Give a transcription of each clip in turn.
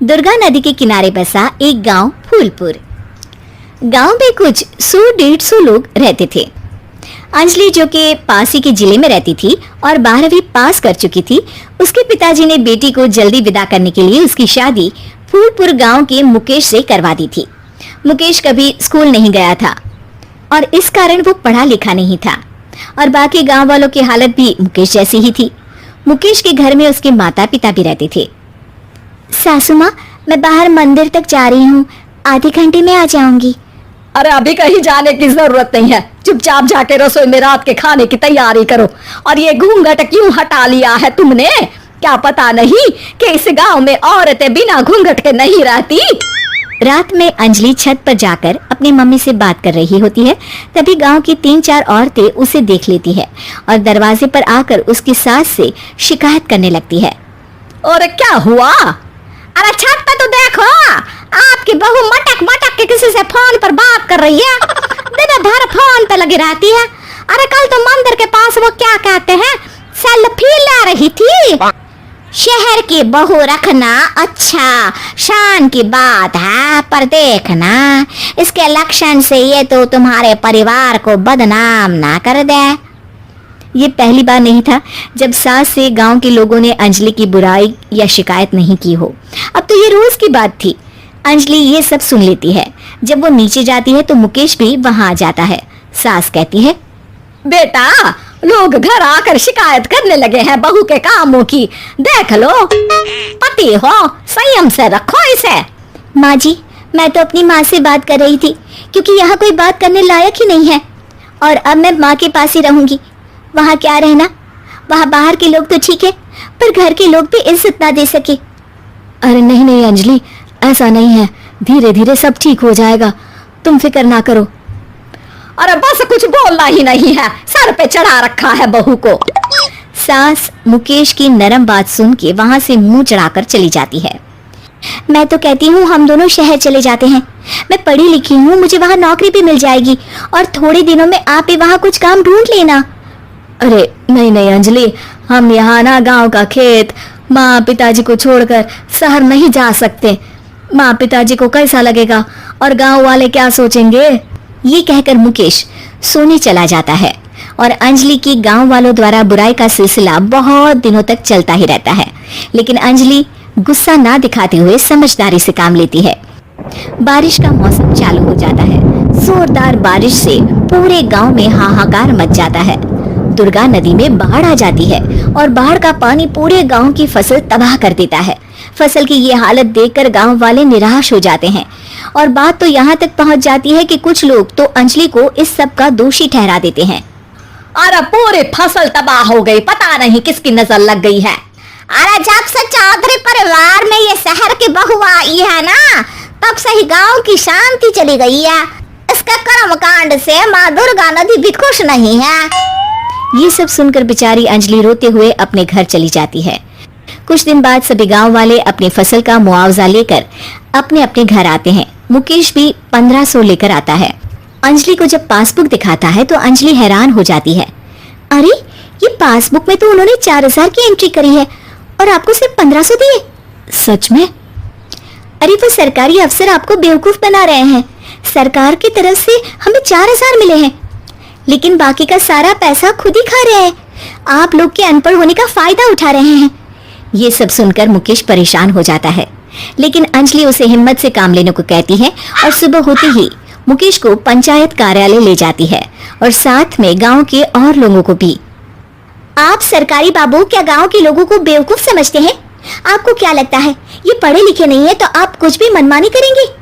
दुर्गा नदी के किनारे बसा एक गांव फूलपुर। गांव में कुछ 100-150 लोग रहते थे। अंजलि, जो कि पास ही के जिले में रहती थी और 12वीं पास कर चुकी थी, उसके पिताजी ने बेटी को जल्दी विदा करने के लिए उसकी शादी फूलपुर गांव के मुकेश से करवा दी थी। मुकेश कभी स्कूल नहीं गया था और इस कारण वो पढ़ा लिखा नहीं था और बाकी गांव वालों की हालत भी मुकेश जैसी ही थी। मुकेश के घर में उसके माता पिता भी रहते थे। सासू माँ, मैं बाहर मंदिर तक जा रही हूँ, आधे घंटे में आ जाऊंगी। अरे अभी कहीं जाने की जरूरत नहीं है, चुपचाप जाके रसोई में रात के खाने की तैयारी करो। और ये घूंघट क्यों हटा लिया है तुमने? क्या पता नहीं कि इस गांव में औरतें बिना घूंघट के नहीं रहती? रात में अंजलि छत पर जाकर अपनी मम्मी से बात कर रही होती है। तभी गांव की 3-4 औरतें उसे देख लेती है और दरवाजे पर आकर उसकी सास से शिकायत करने लगती है। और क्या हुआ? अरे छत पे तो देखो, आपकी बहू मटक मटक के किसी से फोन पर बात कर रही है। दिन भर फोन पे लगी रहती है। अरे कल तो मंदिर के पास वो क्या कहते हैं, सेल्फी ले रही थी। शहर की बहू रखना अच्छा शान की बात है, पर देखना इसके लक्षण से ये तो तुम्हारे परिवार को बदनाम ना कर दे। ये पहली बार नहीं था जब सास से गांव के लोगों ने अंजलि की बुराई या शिकायत नहीं की हो। अब तो ये रोज की बात थी। अंजलि ये सब सुन लेती है। जब वो नीचे जाती है तो मुकेश भी वहां आ जाता है। सास कहती है, बेटा, लोग घर आकर शिकायत करने लगे हैं बहू के कामों की, देख लो। पति हो, संयम से रखो इसे। माँ जी, मैं तो अपनी माँ से बात कर रही थी क्योंकि यहाँ कोई बात करने लायक ही नहीं है और अब मैं माँ के पास ही रहूंगी। वहाँ क्या रहना, वहाँ बाहर के लोग तो ठीक है पर घर के लोग भी इज्जत ना दे सके। अरे नहीं नहीं अंजलि, ऐसा नहीं है, धीरे धीरे सब ठीक हो जाएगा, तुम फिक्र ना करो। अरे बस कुछ बोलना ही नहीं है, सर पे चढ़ा रखा है बहू को। सास मुकेश की नरम बात सुन के वहाँ से मुंह चढ़ाकर चली जाती है। मैं तो कहती हूँ हम दोनों शहर चले जाते हैं। मैं पढ़ी लिखी हूँ, मुझे वहाँ नौकरी भी मिल जाएगी और थोड़े दिनों में आप भी वहाँ कुछ काम ढूंढ लेना। अरे नहीं नहीं अंजलि, हम यहाँ ना गांव का खेत, माँ पिताजी को छोड़कर शहर नहीं जा सकते। माँ पिताजी को कैसा लगेगा और गांव वाले क्या सोचेंगे? ये कहकर मुकेश सोने चला जाता है और अंजलि की गांव वालों द्वारा बुराई का सिलसिला बहुत दिनों तक चलता ही रहता है। लेकिन अंजलि गुस्सा ना दिखाते हुए समझदारी से काम लेती है। बारिश का मौसम चालू हो जाता है। जोरदार बारिश से पूरे गांव में हाहाकार मच जाता है। दुर्गा नदी में बाढ़ आ जाती है और बाढ़ का पानी पूरे गांव की फसल तबाह कर देता है। फसल की ये हालत देखकर गांव वाले निराश हो जाते हैं और बात तो यहाँ तक पहुँच जाती है कि कुछ लोग तो अंजलि को इस सब का दोषी ठहरा देते हैं। अरे पूरी फसल तबाह हो गई, पता नहीं किसकी नजर लग गई है। अरे जब से चौधरी परिवार में ये शहर की बहू आई है ना, तब से ही गांव की शांति चली गई है। इसके कर्मकांड से माँ दुर्गा नदी भी खुश नहीं है। ये सब सुनकर बेचारी अंजलि रोते हुए अपने घर चली जाती है। कुछ दिन बाद सभी गांव वाले अपनी फसल का मुआवजा लेकर अपने अपने घर आते हैं। मुकेश भी 1500 लेकर आता है। अंजलि को जब पासबुक दिखाता है तो अंजलि हैरान हो जाती है। अरे ये पासबुक में तो उन्होंने 4000 की एंट्री करी है और आपको सिर्फ 1500 दिए। सच में? अरे वो सरकारी अफसर आपको बेवकूफ बना रहे हैं। सरकार की तरफ से हमें 4000 मिले हैं लेकिन बाकी का सारा पैसा खुद ही खा रहे हैं। आप लोग के अनपढ़ होने का फायदा उठा रहे हैं। ये सब सुनकर मुकेश परेशान हो जाता है लेकिन अंजलि उसे हिम्मत से काम लेने को कहती है और सुबह होते ही मुकेश को पंचायत कार्यालय ले जाती है और साथ में गांव के और लोगों को भी। आप सरकारी बाबू क्या गांव के लोगों को बेवकूफ समझते हैं? आपको क्या लगता है ये पढ़े लिखे नहीं है तो आप कुछ भी मनमानी करेंगे?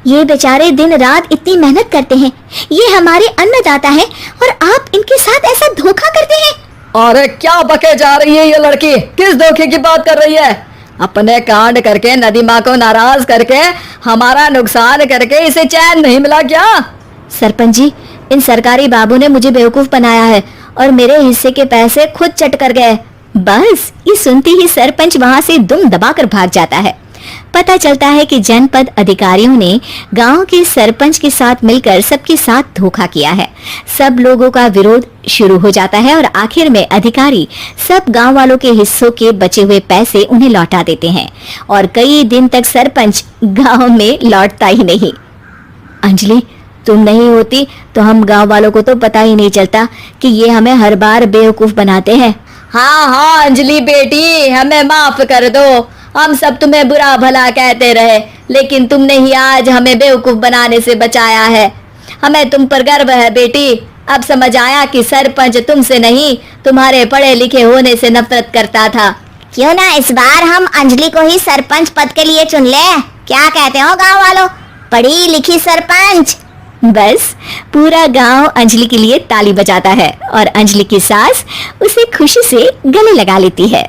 ये बेचारे दिन रात इतनी मेहनत करते हैं, ये हमारे अन्नदाता है और आप इनके साथ ऐसा धोखा करते हैं। अरे क्या बके जा रही है ये लड़की, किस धोखे की बात कर रही है? अपने कांड करके नदी माँ को नाराज करके हमारा नुकसान करके इसे चैन नहीं मिला क्या? सरपंच जी, इन सरकारी बाबू ने मुझे बेवकूफ बनाया है और मेरे हिस्से के पैसे खुद चट कर गए। बस ये सुनते ही सरपंच वहाँ से दुम दबाकर भाग जाता है। पता चलता है कि जनपद अधिकारियों ने गांव के सरपंच के साथ मिलकर सबके साथ धोखा किया है। सब लोगों का विरोध शुरू हो जाता है और आखिर में अधिकारी सब गांव वालों के हिस्सों के बचे हुए पैसे उन्हें लौटा देते हैं और कई दिन तक सरपंच गांव में लौटता ही नहीं। अंजलि, तुम नहीं होती तो हम गांव वालों को तो पता ही नहीं चलता कि ये हमें हर बार बेवकूफ बनाते हैं। हाँ हाँ अंजलि बेटी, हमें माफ कर दो। हम सब तुम्हें बुरा भला कहते रहे, लेकिन तुमने ही आज हमें बेवकूफ बनाने से बचाया है। हमें तुम पर गर्व है बेटी। अब समझ आया कि सरपंच तुमसे नहीं, तुम्हारे पढ़े लिखे होने से नफरत करता था। क्यों ना इस बार हम अंजलि को ही सरपंच पद के लिए चुन ले? क्या कहते हो गांव वालों? पढ़ी लिखी सरपंच। बस पूरा गांव अंजलि के लिए ताली बजाता है और अंजलि की सास उसे खुशी से गले लगा लेती है।